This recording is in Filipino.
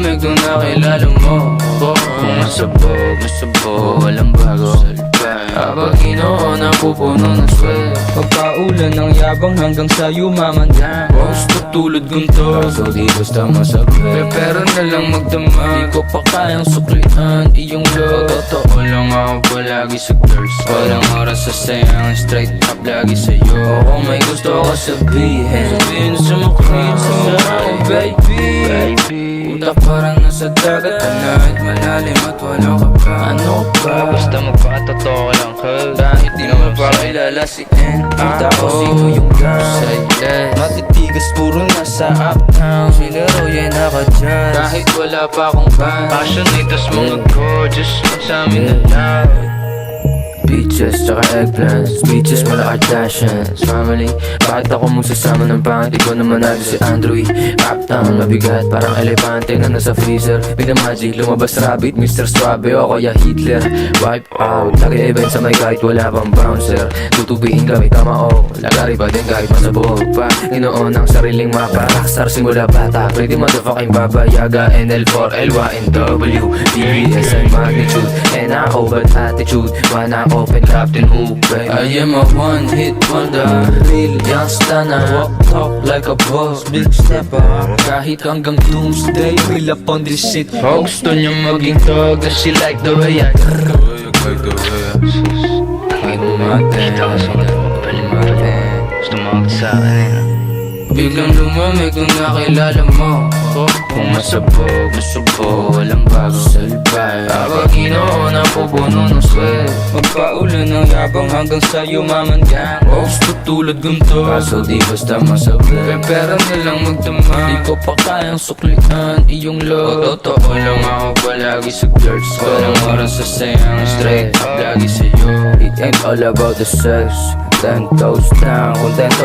lumamig nung nakilala mo Kung masabog, walang bago Habang inoon ang pupuno ng swel Pagpaulan ng yabang hanggang sa yumaman Gusto tulad gunto Kaso di basta masabay Pero na lang magdamag Di ko pa kayang suklian iyong love Totoo lang ako palagi sa girls Walang oras sa sayang Straight up lagi sa'yo Oo may gusto ko sabihin Sabihin sa makulit sa mga baby Utak parang nasa dagat Tonight malalim at wala ka pa Ano ba? Basta magpatotoo lang cause Kahit di mo pa kilala si N.A. Ako sino yung gang Matitigas puro nasa uptown Sila Roy ay naka-jazz Kahit wala pa akong band Passionate tas mga gorgeous Magsamin na lang Peaches, tsaka eggplants Beaches, mala Kardashians Family, bakit ako magsasama ng panty ko naman natin si Andrew Uptown, mabigat, parang elepante na nasa freezer Bigla magic, lumabas rabbit, Mr. Swabe o kaya Hitler Wipe out, nag-event sa may kahit wala pang bouncer Tutubiin kami kamao, lagari pa din kahit masabog pa Inoon ang sariling mapa, rockstar simula bata Pretty motherfucking baba, yaga, NL4, LYNW DBS and magnitude, NAO but attitude Wanna open Captain Hook, baby I am a one-hit wonder Real youngster na walk talk like a boss Big stepper Kahit hanggang doomsday Real up on this shit Gusto niya maging dog Cause she like the way I Kahit umaten Gusto mo sa akin Biglang lumamig nung nakilala mo Kung masabog, walang bago salbay Habang inoon ang pupuno ng swel Magpaulan ng yabang hanggang sa yumaman gang Gusto tulad gunto Kaso di basta masabay Pero na lang magdamag Di ko pa kayang suklian iyong love Totoo lang ako palagi sa girls Walang oras sa sayang Straight up lagi sa'yo It ain't all about the sex Then toes down Kontento